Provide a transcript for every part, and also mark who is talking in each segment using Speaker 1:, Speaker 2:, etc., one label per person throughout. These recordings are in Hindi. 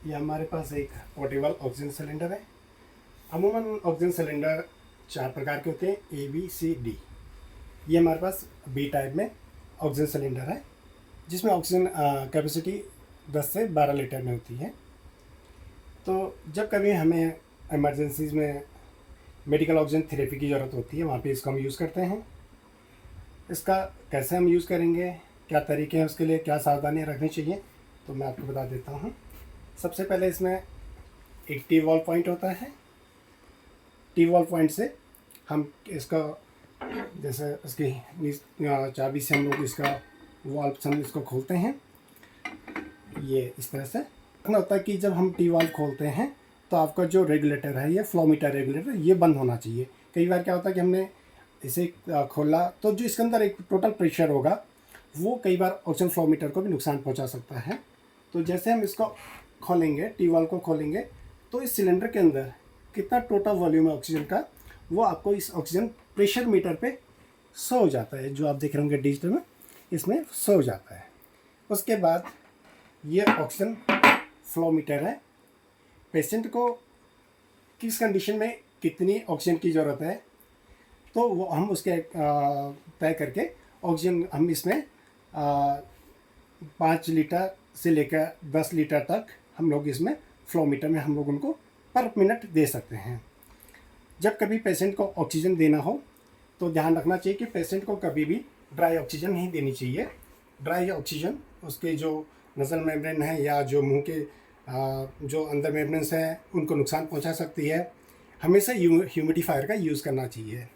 Speaker 1: ये हमारे पास एक पोर्टेबल ऑक्सीजन सिलेंडर है। अमूमन ऑक्सीजन सिलेंडर 4 प्रकार के होते हैं, ए बी सी डी। ये हमारे पास बी टाइप में ऑक्सीजन सिलेंडर है, जिसमें ऑक्सीजन कैपेसिटी 10 से 12 लीटर में होती है। तो जब कभी हमें इमरजेंसीज में मेडिकल ऑक्सीजन थेरेपी की ज़रूरत होती है, वहाँ पे इसको हम यूज़ करते हैं। इसका कैसे हम यूज़ करेंगे, क्या तरीके हैं उसके लिए, क्या सावधानियाँ रखनी चाहिए, तो मैं आपको बता देता हूँ। सबसे पहले इसमें एक टी वॉल्व पॉइंट होता है। टी वॉल्व पॉइंट से हम इसका जैसे इसकी चाबी से हम लोग इसका वाल्व से हम इसको खोलते हैं। ये इस तरह से रखना होता है कि जब हम टी वाल्व खोलते हैं तो आपका जो रेगुलेटर है, ये फ्लो मीटर रेगुलेटर, ये बंद होना चाहिए। कई बार क्या होता है कि हमने इसे खोला तो जो इसके अंदर एक टोटल प्रेशर होगा वो कई बार ऑक्सीजन फ्लो मीटर को भी नुकसान पहुंचा सकता है। तो जैसे हम इसको खोलेंगे, टी वाल्व को खोलेंगे, तो इस सिलेंडर के अंदर कितना टोटल वॉल्यूम है ऑक्सीजन का, वो आपको इस ऑक्सीजन प्रेशर मीटर पे शो हो जाता है। जो आप देख रहे होंगे डिजिटल में, इसमें शो हो जाता है। उसके बाद ये ऑक्सीजन फ्लो मीटर है। पेशेंट को किस कंडीशन में कितनी ऑक्सीजन की ज़रूरत है, तो वो हम उसके तय करके ऑक्सीजन हम इसमें 5 लीटर से लेकर 10 लीटर तक हम लोग इसमें फ्लो मीटर में हम लोग उनको पर मिनट दे सकते हैं। जब कभी पेशेंट को ऑक्सीजन देना हो तो ध्यान रखना चाहिए कि पेशेंट को कभी भी ड्राई ऑक्सीजन नहीं देनी चाहिए। ड्राई ऑक्सीजन उसके जो नज़ल मेम्ब्रेन है या जो मुंह के जो अंदर मेम्ब्रेन्स हैं उनको नुकसान पहुंचा सकती है। हमेशा ह्यूमिडिफायर का यूज़ करना चाहिए।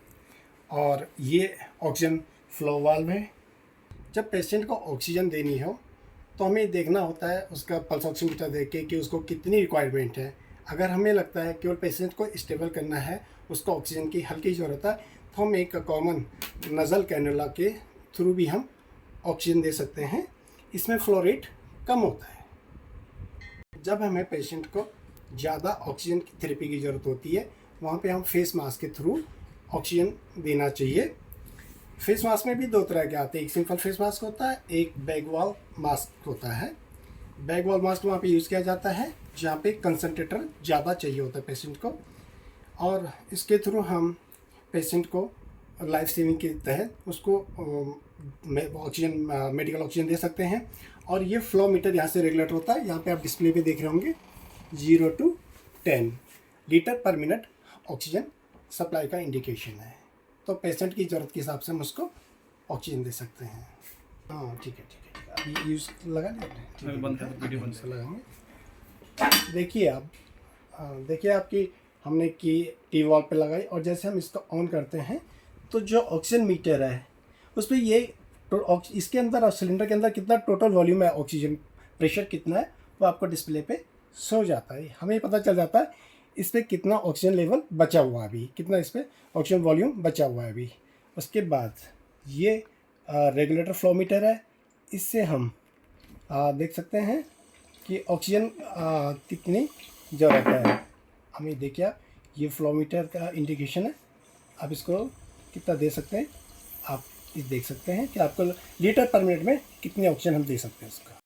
Speaker 1: और ये ऑक्सीजन फ्लो वाल्व है। जब पेशेंट को ऑक्सीजन देनी हो तो हमें देखना होता है उसका पल्स ऑक्सीमीटर देख के कि उसको कितनी रिक्वायरमेंट है। अगर हमें लगता है केवल पेशेंट को स्टेबल करना है, उसको ऑक्सीजन की हल्की ज़रूरत है, तो हम एक कॉमन नज़ल कैनुला के थ्रू भी हम ऑक्सीजन दे सकते हैं। इसमें फ्लो रेट कम होता है। जब हमें पेशेंट को ज़्यादा ऑक्सीजन की थेरेपी की ज़रूरत होती है, वहाँ पे हम फेस मास्क के थ्रू ऑक्सीजन देना चाहिए। फेस मास्क में भी 2 तरह के आते हैं। एक सिंपल फेस मास्क होता है, एक बैग वॉल मास्क होता है। बैग वॉल मास्क वहाँ पे यूज़ किया जाता है जहाँ पे कंसंट्रेटर ज़्यादा चाहिए होता है पेशेंट को, और इसके थ्रू हम पेशेंट को लाइफ सेविंग के तहत उसको ऑक्सीजन मेडिकल ऑक्सीजन दे सकते हैं। और ये फ्लो मीटर यहाँ से रेगुलेटर होता है। यहाँ पे आप डिस्प्ले पे देख रहे होंगे 0 to 10 लीटर पर मिनट ऑक्सीजन सप्लाई का इंडिकेशन है। तो पेशेंट की ज़रूरत के हिसाब से हम उसको ऑक्सीजन दे सकते हैं। हाँ ठीक है। अभी यूज़ लगा लगाएंगे। देखिए आपकी हमने की टी वॉल पे लगाई, और जैसे हम इसको ऑन करते हैं तो जो ऑक्सीजन मीटर है उस पर ये इसके अंदर और सिलेंडर के अंदर कितना टोटल वॉल्यूम है, ऑक्सीजन प्रेशर कितना है, वो आपको डिस्प्ले पे शो जाता है। हमें पता चल जाता है इस पर कितना ऑक्सीजन लेवल बचा हुआ है अभी, कितना इस पर ऑक्सीजन वॉल्यूम बचा हुआ है अभी। उसके बाद ये रेगुलेटर फ्लो मीटर है। इससे हम देख सकते हैं कि ऑक्सीजन कितनी ज़रूरत है हमें। देखिए आप, ये फ्लो मीटर का इंडिकेशन है। आप इसको कितना दे सकते हैं, आप इस देख सकते हैं कि आपको लीटर पर मिनट में कितनी ऑक्सीजन हम दे सकते हैं उसका।